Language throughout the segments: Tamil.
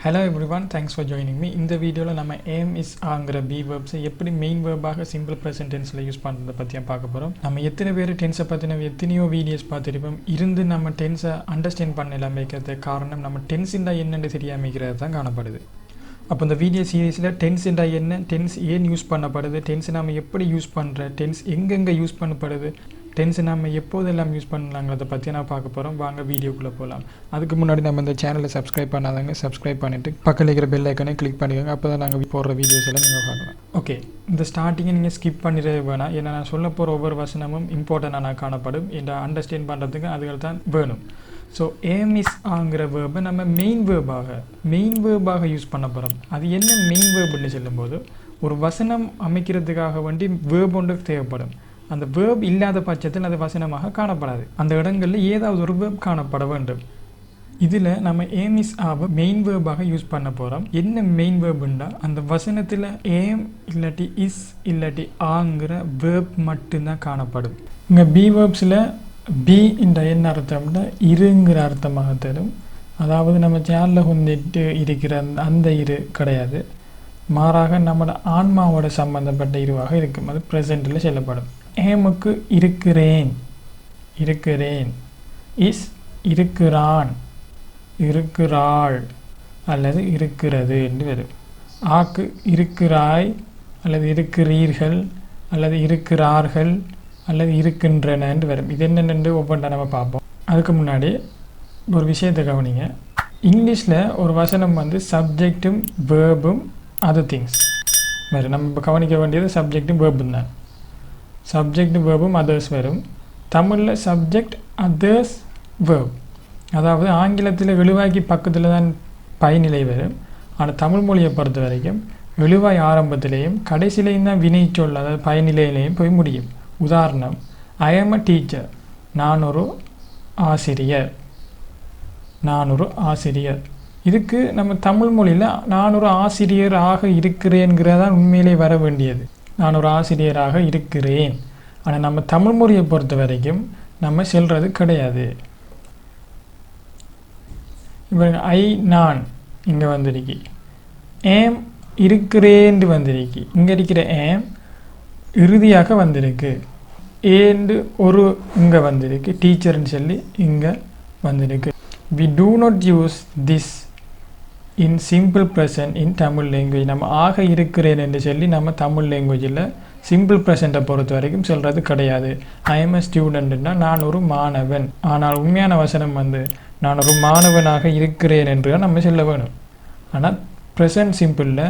Hello everyone, thanks for joining me. In the video நம்ம aim is ஆங்கிற be verbs எப்படி மெயின் verb-ஆக simple present tense-ல யூஸ் பண்றத பத்தியா பார்க்க போறோம். நம்ம எத்தனை பேர் tense பத்தின எத்தனையோ வீடியோஸ் பார்த்திருப்போம். இருந்து நம்ம tense அண்டர்ஸ்டாண்ட் பண்ணல மேக்கிறதுக்கு காரணம் நம்ம tense ன்னா என்னன்னு தெரியாம இருக்கிறது தான் காணப்படுது. அப்போ இந்த வீடியோ சீரிஸ்ல tense ன்னா என்ன, tense ஏன் யூஸ் பண்ணப்படுது, tense நாம எப்படி யூஸ் பண்ற, tense எங்கெங்க யூஸ் பண்ணப்படுது, டென்ஸ் நம்ம எப்போதெல்லாம் யூஸ் பண்ணலாங்கிறத பற்றி நான் பார்க்க போகிறோம். வாங்க வீடியோக்குள்ளே போகலாம். அதுக்கு முன்னாடி நம்ம இந்த சேனலை சப்ஸ்கிரைப் பண்ணாதாங்க சப்ஸ்கிரைப் பண்ணிவிட்டு பக்கத்தில் இருக்கிற பெல் ஐக்கனை கிளிக் பண்ணிக்கோங்க. அப்போ தான் நாங்கள் போடுற வீடியோஸ் எல்லாம் நீங்கள் பார்க்கலாம். ஓகே, இந்த ஸ்டார்டிங்கை நீங்கள் ஸ்கிப் பண்ணிடவே வேணாம். ஏன்னா நான் சொல்ல போகிற ஒவ்வொரு வசனமும் இம்பார்ட்டண்டாக காணப்படும். இந்த அண்டர்ஸ்டாண்ட் பண்ணுறதுக்கு அதுகள் தான் வேணும். ஸோ ஏம் இஸ் ஆங்கிற வேர்பை நம்ம மெயின் வேர்பாக யூஸ் பண்ண போகிறோம். அது என்ன மெயின் வேர்புன்னு சொல்லும்போது ஒரு வசனம் அமைக்கிறதுக்காக வேண்டி வேர்ப் ஒன்று தேவைப்படும். அந்த வேர்ப் இல்லாத பட்சத்தில் அது வசனமாக காணப்படாது. அந்த இடங்களில் ஏதாவது ஒரு வேர்ப் காணப்பட வேண்டும். இதில் நம்ம ஏம் இஸ் ஆவை மெயின் வேர்பாக யூஸ் பண்ண போகிறோம். என்ன மெயின் வேர்புண்டா அந்த வசனத்தில் ஏம் இல்லாட்டி இஸ் இல்லாட்டி ஆங்கிற வேர்ப் மட்டும்தான் காணப்படும். இங்கே பி வேர்ப்ஸில் பி என்ற என்ன அர்த்தம்னா இருங்கிற அர்த்தமாக தரும். அதாவது நம்ம சேனலில் கொண்டுட்டு இருக்கிற அந்த இரு கிடையாது, மாறாக நம்மளோட ஆன்மாவோட சம்பந்தப்பட்ட இருவாக இருக்கும். அது ப்ரெசண்டில் சொல்லப்படும். ஏமுக்கு இருக்கிறேன், இஸ் இருக்கிறான், இருக்கிறாள் அல்லது இருக்கிறது என்று வரும். ஆக்கு இருக்கிறாய் அல்லது இருக்கிறீர்கள் அல்லது இருக்கிறார்கள் அல்லது இருக்கின்றன என்று வரும். இது என்னென்னு ஒவ்வொன்றா நம்ம பார்ப்போம். அதுக்கு முன்னாடி ஒரு விஷயத்தை கவனிங்க. இங்கிலீஷில் ஒரு வசனம் சப்ஜெக்டும் வேர்பும் அதர் திங்ஸ் வரும். நம்ம இப்போ கவனிக்க வேண்டியது சப்ஜெக்டும் வேர்பும் தான். சப்ஜெக்ட் வேர்பும் அதர்ஸ் வரும். தமிழில் சப்ஜெக்ட் அதர்ஸ் வேர்ப். அதாவது ஆங்கிலத்தில் எழுவாய்க்கு பக்கத்தில் தான் பயனிலை வரும். ஆனால் தமிழ் மொழியை பொறுத்த வரைக்கும் எழுவாய் ஆரம்பத்திலேயும் கடைசியிலையும் தான் வினை சொல், அதாவது பயனிலையிலையும் போய் முடியும். உதாரணம், ஐ ஆம் அ டீச்சர், நான் ஒரு ஆசிரியர். இதுக்கு நம்ம தமிழ் மொழியில் நான் ஒரு ஆசிரியராக இருக்கிறேங்கிறதான் உண்மையிலே வர வேண்டியது. நான் ஒரு ஆசிரியராக இருக்கிறேன். ஆனால் நம்ம தமிழ் மொழியை பொறுத்த வரைக்கும் நம்ம சொல்கிறது கிடையாது. இப்போ நான் இங்கே வந்திருக்கு, ஏம் இருக்கிறேன்னு வந்திருக்கு. இங்கே இருக்கிற ஏம் இறுதியாக வந்திருக்கு. ஏண்டு ஒரு இங்கே வந்திருக்கு, டீச்சர்னு சொல்லி இங்கே வந்திருக்கு. we do not use this in simple present in Tamil language. நம்ம ஆக இருக்கிறேன் என்று சொல்லி நம்ம தமிழ் லாங்குவேஜில் சிம்பிள் ப்ரெசண்ட்டை பொறுத்த வரைக்கும் சொல்கிறது கிடையாது. ஐ எம் எ ஸ்டூடெண்ட்னா நான் ஒரு மாணவன். ஆனால் உண்மையான வசனம் நான் ஒரு மாணவனாக இருக்கிறேன் என்று நம்ம சொல்ல வேணும். ஆனால் ப்ரெசன்ட் சிம்பிளில்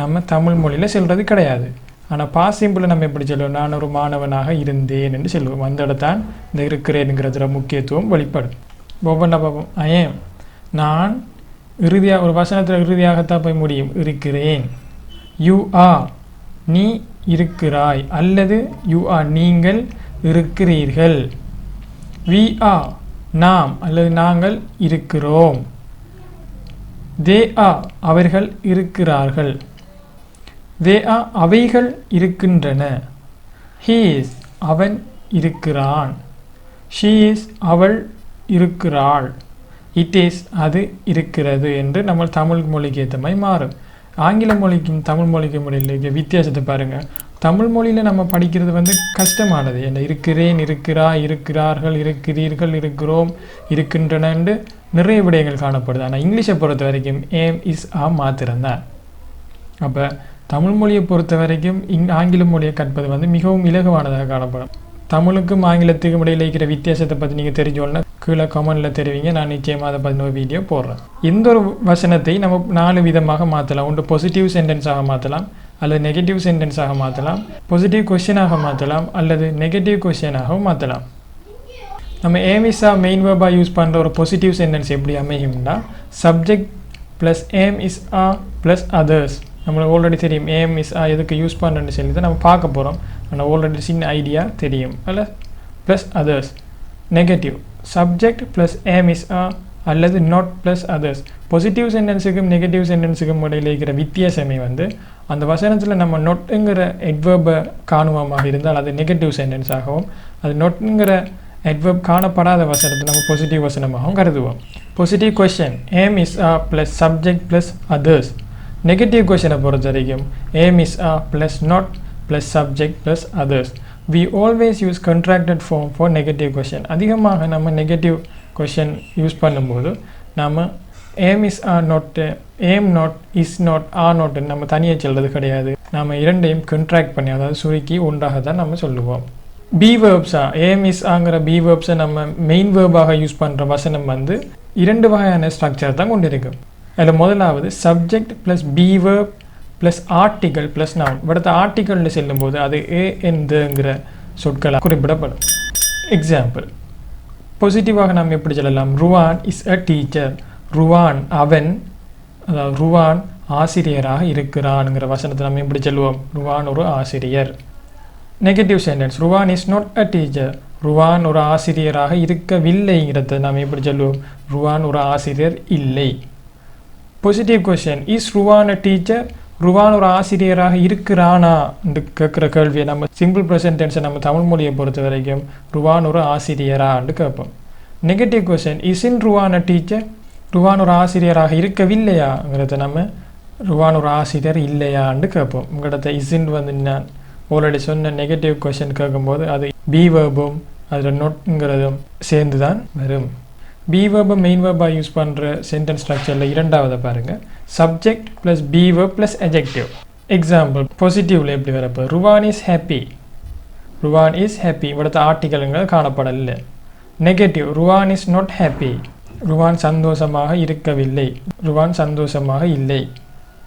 நம்ம தமிழ் மொழியில் சொல்கிறது கிடையாது. ஆனால் பாஸ்ட் சிம்பிளில் நம்ம எப்படி சொல்லுவோம், நான் ஒரு மாணவனாக இருந்தேன் என்று சொல்லுவோம். அந்த இடத்தான் இந்த இருக்கிறேனுங்கிறதுல முக்கியத்துவம் வெளிப்படும். ஒவ்வொன்றா பார்ப்போம். ஐ ஏம், நான் இறுதியாக ஒரு வசனத்தில் இறுதியாகத்தான் போய் முடியும், இருக்கிறேன். யூ ஆர், நீ இருக்கிறாய் அல்லது யூ ஆர், நீங்கள் இருக்கிறீர்கள். வி ஆர், நாம் அல்லது நாங்கள் இருக்கிறோம். தே ஆர், அவர்கள் இருக்கிறார்கள். தே ஆர், அவைகள் இருக்கின்றன. ஹீ இஸ், அவன் இருக்கிறான். ஷீ இஸ், அவள் இருக்கிறாள். இட் இஸ், அது இருக்கிறது என்று நம்ம தமிழ் மொழிக்கு ஏற்ற மாதிரி மாறும். ஆங்கில மொழிக்கும் தமிழ் மொழிக்கும் இடையில வித்தியாசத்தை பாருங்கள். தமிழ் மொழியில் நம்ம படிக்கிறது கஷ்டமானது. என்ன இருக்கிறேன், இருக்கிறாய், இருக்கிறார்கள், இருக்கிறீர்கள், இருக்கிறோம், இருக்கின்றன என்று நிறைய விடயங்கள் காணப்படுது. ஆனால் இங்கிலீஷை பொறுத்த வரைக்கும் ஏம் இஸ் ஆ மாத்திரம்தான். அப்போ தமிழ் மொழியை பொறுத்த வரைக்கும் ஆங்கில மொழியை கற்பது மிகவும் இலகுவானதாக காணப்படும். தமிழுக்கும் ஆங்கிலத்துக்கும் இடையில் இருக்கிற வித்தியாசத்தை பற்றி நீங்கள் தெரிஞ்சோன்னா கீழே கமெண்டில் தெரிவிங்க. நான் நிச்சயமாக அதை பற்றின ஒரு வீடியோ போடுறேன். எந்த ஒரு வசனத்தை நம்ம 4 விதமாக மாற்றலாம். ஒன்று பாசிட்டிவ் சென்டென்ஸாக மாற்றலாம், அல்லது நெகட்டிவ் சென்டென்ஸாக மாற்றலாம், பாசிட்டிவ் கொஸ்டினாக மாற்றலாம், அல்லது நெகட்டிவ் கொஸ்டினாகவும் மாற்றலாம். நம்ம ஏம் இஸ் ஆ மெயின் வேர்பாக யூஸ் பண்ணுற ஒரு பாசிட்டிவ் சென்டென்ஸ் எப்படி அமையும்னா subject plus am is are plus others. நம்மளுக்கு ஆல்ரெடி தெரியும் ஏம் இஸ் ஆ எதுக்கு யூஸ் பண்ணுறேன்னு சொல்லி தான் நம்ம பார்க்க போகிறோம். ஆனால் ஆல்ரெடி சின்ன ஐடியா தெரியும். அல்ல plus others. Negative subject plus am is are அல்லது நாட் ப்ளஸ் அதர்ஸ். பாசிட்டிவ் சென்டென்ஸுக்கும் நெகட்டிவ் சென்டென்ஸுக்கும் இடையில் இருக்கிற வித்தியாசமே அந்த வசனத்தில் நம்ம நொட்டுங்கிற எட்வர்பை காணுவமாக இருந்தால் அது நெகட்டிவ் சென்டென்ஸாகவும், அது நொட்டுங்கிற adverb காணப்படாத வசனத்தை நம்ம positive வசனமாகவும் கருதுவோம். Positive question am is a plus subject plus others. Negative question பொறுத்த வரைக்கும் am is a plus not plus subject plus others. We always use contracted form for negative question. அதிகமாக நம்ம negative question யூஸ் பண்ணும்போது நம்ம am is are not, am not, is not, are not நம்ம தனியாக சொல்றது கிடையாது. நம்ம இரண்டையும் contract பண்ணி அதாவது சுருக்கி ஒன்றாக தான் நம்ம சொல்லுவோம். Be verbs am is ஆங்கிற be verbs நம்ம மெயின் வேர்பாக யூஸ் பண்ணுற வசனம் வந்து இரண்டு வகையான ஸ்ட்ரக்சர் தான் கொண்டிருக்கும். அதில் முதலாவது subject plus be verb plus article plus noun. அடுத்த ஆர்டிக்கலில் செல்லும்போது அது என்கிற சொற்களாக குறிப்பிடப்படும். எக்ஸாம்பிள் பாசிட்டிவாக நாம் எப்படி சொல்லலாம்? Ruwan is a teacher. Ruwan அவன், அதாவது ருவான் ஆசிரியராக இருக்கிறான்ங்கிற வசனத்தை நம்ம எப்படி சொல்லுவோம்? ருவான் ஒரு ஆசிரியர். Negative sentence Ruwan is not a teacher. Ruwan ஒரு ஆசிரியராக இருக்கவில்லைங்கிறத நாம் எப்படி சொல்லுவோம்? ருவான் ஒரு ஆசிரியர் இல்லை. Positive question is Ruwan a teacher. Ruwan ஒரு ஆசிரியராக இருக்கிறானா என்று கேட்குற கேள்வியை நம்ம சிம்பிள் ப்ரெசன்ட் டென்ஸை நம்ம தமிழ் மொழியை பொறுத்த வரைக்கும் ருவான் ஒரு ஆசிரியரான்னு கேட்போம். Negative question is in Ruwan a teacher. Ruwan ஒரு ஆசிரியராக இருக்கவில்லையாங்கிறத நம்ம ருவான் ஒரு ஆசிரியர் இல்லையான்னு கேட்போம். உங்களோட இஸ்இன் வந்து நான் ஆல்ரெடி சொன்ன நெகட்டிவ் கொஸ்டின் கேட்கும்போது அது பி வேர்பும் அதில் நோட்ங்கிறதும் சேர்ந்து தான் வரும். பி வேர்பை மெயின் வேர்பாக யூஸ் பண்ணுற சென்டென்ஸ் ஸ்ட்ரக்சரில் இரண்டாவதை பாருங்கள். Subject plus be verb plus adjective. Example பாசிட்டிவில் எப்படி வரப்போ? Ruwan is happy. Ruwan is happy இவிடத்த ஆர்டிக்கலுங்கிறது காணப்படலை. Negative Ruwan is not happy. Ruwan சந்தோஷமாக இருக்கவில்லை. ருவான் சந்தோஷமாக இல்லை.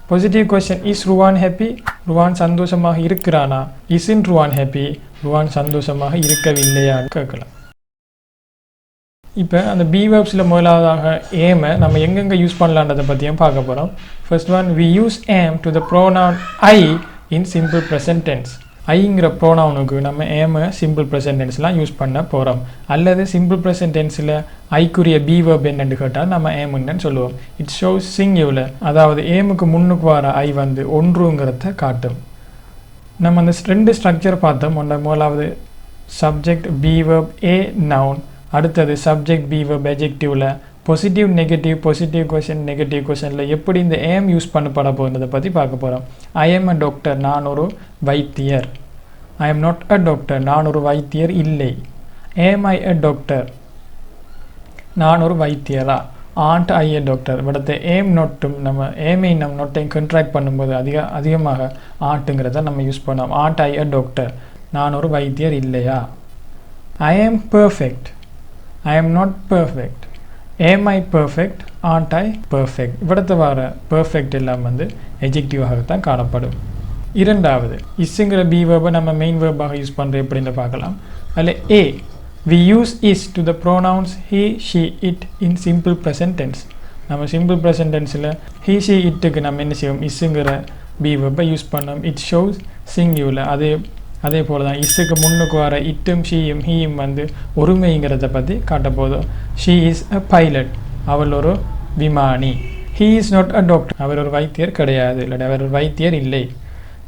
Positive question is Ruwan happy. Ruwan சந்தோஷமாக இருக்கிறானா? Isn't Ruwan happy. Ruwan சந்தோஷமாக இருக்கவில்லையான்னு கேட்கலாம். இப்போ அந்த பி வேர்ப்ஸில் முதலாவதாக ஏமை நம்ம எங்கெங்கே யூஸ் பண்ணலான்றதை பற்றியும் பார்க்க போகிறோம். First one we use am to the pronoun I in simple present tense. ஐங்கிற ப்ரோனவுனுக்கு நம்ம ஏமை சிம்பிள் ப்ரெசன்ட் டென்ஸ்லாம் யூஸ் பண்ண போகிறோம். அல்லது சிம்பிள் ப்ரெசன்ட் டென்ஸில் ஐக்குரிய பி வேர்ப் என்னன்னு கேட்டால் நம்ம ஏமுன்னு சொல்லுவோம். இட் ஷோஸ் சிங்குலர், அதாவது ஏமுக்கு முன்னுக்கு வர ஐ வந்து ஒன்றுங்கிறத காட்டும். நம்ம அந்த ரெண்டு ஸ்ட்ரக்சர் பார்த்தோம். முதலாவது subject be verb a noun, அடுத்தது சப்ஜெக்ட் பி வேர்ப் adjectiveல positive negative positive question negative கொஷனில் எப்படி இந்த ஏம் யூஸ் பண்ணப்பட போகிறதை பற்றி பார்க்க போகிறோம். ஐ எம் அ டாக்டர், நான் ஒரு வைத்தியர். I am not a doctor, நான் ஒரு வைத்தியர் இல்லை. ஏம் ஐ அ டாக்டர், நான் ஒரு வைத்தியரா. And I a doctor. படத்தை ஏம் நோட்டும் நம்ம ஏமை நம்ம நோட்டையும் கண்ட்ராக்ட் பண்ணும்போது அதிகமாக ஆண்ட்டுங்கிறத நம்ம யூஸ் பண்ணோம். ஆண்ட் ஐ அ டாக்டர், நான் ஒரு வைத்தியர் இல்லையா. I am perfect, I am not perfect. am I perfect, aren't I perfect. இவிடத்து வர பர்ஃபெக்ட் எல்லாம் வந்து எஜெக்டிவாகத்தான் காணப்படும். இரண்டாவது இஸ்ங்கிற பி வேர்பை நம்ம மெயின் வேர்பாக யூஸ் பண்ணுற எப்படின்னு பார்க்கலாம். அதில் ஏ we use is to the pronouns he, she, it in simple present tense. நம்ம சிம்பிள் ப்ரெசன்ட் டென்ஸில் he, she, itக்கு நம்ம என்ன செய்வோம்? இஸ்ங்கிற பி வேர்பை யூஸ் பண்ணோம். It shows singular. அதே போல் தான் இஸ்ஸுக்கு முன்னுக்கு வர இட்டும் ஷீயும் ஹீயும் வந்து ஒருமைங்கிறத பற்றி காட்ட போதும். ஷீ இஸ் அ பைலட், அவள் ஒரு விமானி. He is not a doctor, அவர் ஒரு வைத்தியர் கிடையாது, இல்லை அவர் ஒரு வைத்தியர் இல்லை.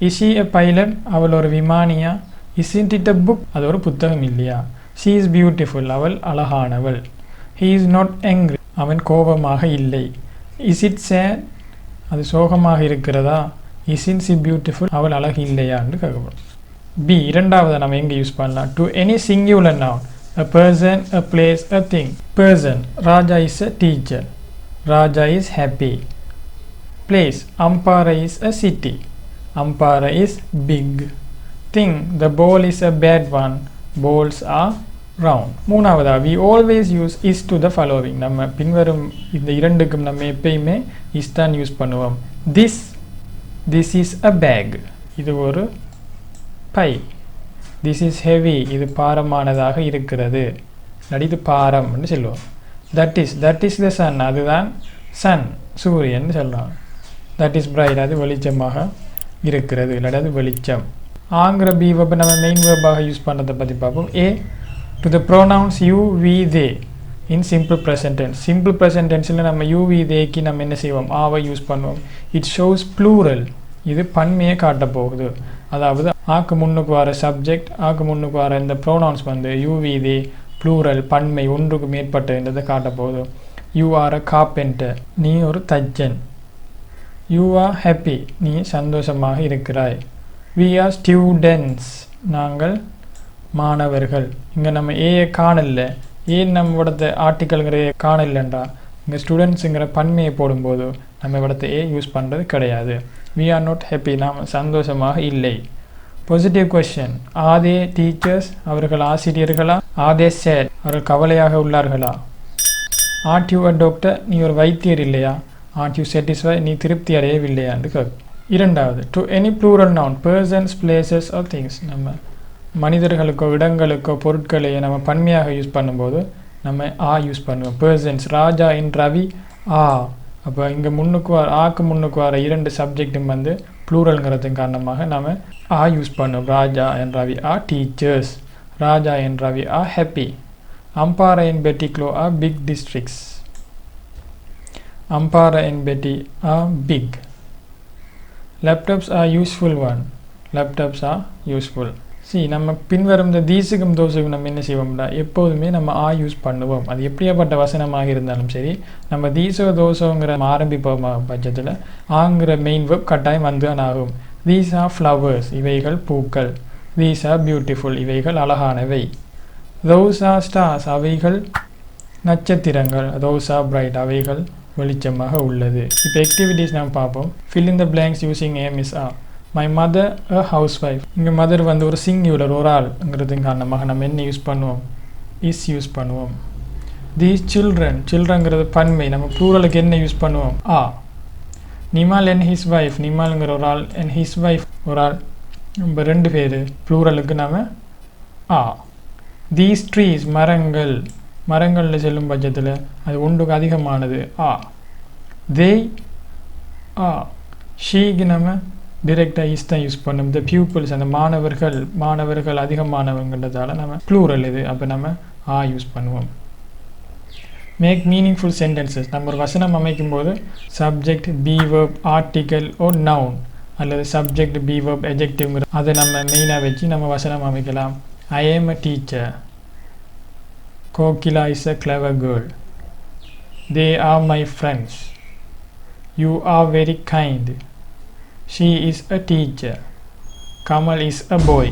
இஸ் ஷீ அ பைலட், அவள் ஒரு விமானியா. இஸ்இன்ட் இட் அ புக், அது ஒரு புத்தகம் இல்லையா. ஷீ இஸ் பியூட்டிஃபுல், அவள் அழகானவள். ஹீ இஸ் நாட் angry, அவன் கோபமாக இல்லை. இஸ் இட் சேட், அது சோகமாக இருக்கிறதா. இஸ்இன்ட் ஷீ பியூட்டிஃபுல், அவள் அழகு இல்லையான்னு கேட்கப்படும். பி இரண்டாவது நம்ம எங்கே யூஸ் பண்ணலாம்? To any singular noun, a person, a place, a thing. Person, Raja is a teacher, Raja is happy. Place, Ampara is a city, Ampara is big. Thing, the ball is a bad one, balls are round. மூணாவதா we always use is to the following. நம்ம பின்வரும் இந்த இரண்டுக்கும் நம்ம எப்பயுமே is தான் யூஸ் பண்ணுவோம். This is a bag, இது ஒரு பை. திஸ் இஸ் ஹெவி, இது பாரமானதாக இருக்கிறது, இது பாரம்னு சொல்லுவோம். தட் இஸ் த சன், அதுதான் சன் சூரியன் சொல்லுவோம். தட் இஸ் பிரைட், அது வெளிச்சமாக இருக்கிறது, இல்லாட்டி அது வெளிச்சம். ஆங்கிற பி வேர்பை நம்ம மெயின் வேர்பாக யூஸ் பண்ணுறதை பற்றி பார்ப்போம். ஏ to the pronouns you we they in simple present tense. Simple present டென்ஸில் நம்ம யூ வி தேக்கு நம்ம என்ன செய்வோம்? ஆவை யூஸ் பண்ணுவோம். இட் ஷோஸ் ப்ளூரல், இது பன்மையை காட்ட போகுது. அதாவது ஆக்கு முன்னுக்கு வர சப்ஜெக்ட், ஆக்கு முன்னுக்கு வர இந்த ப்ரோனவுன்ஸ் வந்து யூ வி தே ப்ளூரல் பன்மை ஒன்றுக்கு மேற்பட்டதுன்றதை காட்ட போகுது. யூ ஆர் அ கார்பெண்டர், நீ ஒரு தச்சன். யூ ஆர் ஹாப்பி, நீ சந்தோஷமாக இருக்கிறாய். வி ஆர் ஸ்டூடெண்ட்ஸ், நாங்கள் மாணவர்கள். இங்கே நம்ம ஏயை காணல, ஏன் நம்ம இடத்த ஆர்டிக்கல்ங்கிற காணலண்டா இங்கே ஸ்டூடெண்ட்ஸுங்கிற பன்மையை போடும்போது நம்ம இடத்த ஏ யூஸ் பண்ணுறது கிடையாது. வி ஆர் நாட் ஹாப்பி, நாம் சந்தோஷமாக இல்லை. பாசிட்டிவ் கொஸ்டின், ஆர் தே டீச்சர்ஸ், அவர்கள் ஆசிரியர்களா? ஆர் தே சேட், அவர்கள் கவலையாக உள்ளார்களா? ஆர்ட் யூ அ டாக்டர், நீ ஒரு வைத்தியர் இல்லையா? ஆர்ட் யூ சாட்டிஸ்ஃபை, நீ திருப்தி அடையவில்லையா என்று கேட்கும். இரண்டாவது, to any plural noun persons places or things, நம்ம மனிதர்களுக்கோ இடங்களுக்கோ பொருட்களையோ நம்ம பன்மையாக யூஸ் பண்ணும்போது நம்ம ஆ யூஸ் பண்ணுவோம். பர்சன்ஸ், ராஜா இன் ரவி ஆ. அப்போ இங்கே முன்னுக்கு ஆக்கு முன்னுக்கு வர இரண்டு சப்ஜெக்டும் வந்து ப்ளூரல்ங்கிறதுக்கு காரணமாக நம்ம ஆ யூஸ் பண்ணுவோம். Raja and Ravi are teachers, Raja and Ravi are happy. Ampara and Batticaloa are big districts, Ampara and Batticaloa are big. Laptops are useful one, laptops are useful. நம்ம பின்வரும் இந்த தீஸுக்கும் தோசுக்கும் நம்ம என்ன செய்வோம்னா எப்போதுமே நம்ம ஆ யூஸ் பண்ணுவோம். அது எப்படியாப்பட்ட வசனமாக இருந்தாலும் சரி, நம்ம தீசோ தோசோங்கிற ஆரம்பிப்போம் பட்சத்தில் ஆங்கிற மெயின் வெர்ப் கட்டாயம் வந்துதான் ஆகும். தீஸ் ஆர் ஃப்ளவர்ஸ், இவைகள் பூக்கள். தீஸ் ஆர் பியூட்டிஃபுல், இவைகள் அழகானவை. தோஸ் ஆர் ஸ்டார்ஸ், அவைகள் நட்சத்திரங்கள். தோஸ் ஆர் பிரைட், அவைகள் வெளிச்சமாக உள்ளது. இப்போ ஆக்டிவிட்டீஸ் நாம் பார்ப்போம். Fill in the blanks using am is are. My mother a housewife, இங்கே மதர் வந்து ஒரு சிங்குலர், ஒரு ஆள்ங்கிறதுக்கு காரணமாக நம்ம என்ன யூஸ் பண்ணுவோம்? இஸ் யூஸ் பண்ணுவோம். தீஸ் சில்ட்ரன், சில்ட்ரன்ங்கிறது பன்மை, நம்ம ப்ளூரலுக்கு என்ன யூஸ் பண்ணுவோம்? ஆ. நிமால் அண்ட் ஹிஸ் ஒய்ஃப், நிமால்ங்கிற ஒரு ஆள் அண்ட் ஹிஸ் ஒய்ஃப் ஒரு ஆள், நம்ம ரெண்டு பேர், ப்ளூரலுக்கு நம்ம ஆ. தீஸ் ட்ரீஸ், மரங்கள், மரங்களில் செல்லும் பட்சத்தில் அது ஒன்றுக்கு அதிகமானது ஆ. தே ஆ. ஷீக்கு நம்ம டிரெக்டாக இஸ் தான் யூஸ் பண்ணும். த பியூப்பிள்ஸ், அந்த மாணவர்கள், மாணவர்கள் அதிகமானவங்கிறதால நம்ம ப்ளூரல் இது, அப்போ நம்ம ஆ யூஸ் பண்ணுவோம். மேக் மீனிங்ஃபுல் சென்டென்சஸ், நம்ம ஒரு வசனம் அமைக்கும் போது subject, be verb, article or noun அல்லது சப்ஜெக்ட், பி வெர்ப், எஜெக்டிவ்ங்கிற அதை நம்ம மெயினாக வச்சு நம்ம வசனம் அமைக்கலாம். I am a teacher, Kokila is a clever girl. They are my friends. You are very kind. She is a teacher. Kamal is a boy.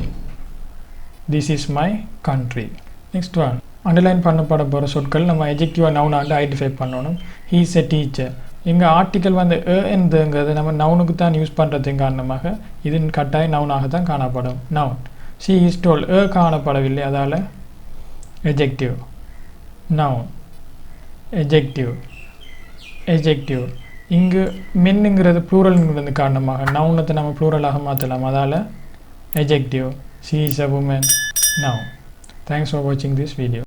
This is my country. Next one, underline பண்ணப்பட போகிற சொற்கள் நம்ம எஜெக்டிவாக நவுனாண்டு ஐடென்டிஃபை பண்ணணும். ஹீ இஸ் எ டீச்சர், எங்கள் ஆர்டிக்கல் வந்து என்றுங்கிறது நம்ம நவுனுக்கு தான் யூஸ் பண்ணுறதுக்கு காரணமாக இது கட்டாயம் நவுனாக தான் காணப்படும். நவுன். ஷீ இஸ் டோல், காணப்படவில்லை, அதால் எஜெக்டிவ். நவுன், எஜெக்டிவ், எஜெக்டிவ். இங்கு மென்னுங்கிறது ப்ளூரல்ங்கிறது காரணமாக நவுனத்தை நம்ம ப்ளூரலாக மாற்றலாம், அதால் adjective. She is a woman. Noun. Thanks for வாட்சிங் திஸ் வீடியோ.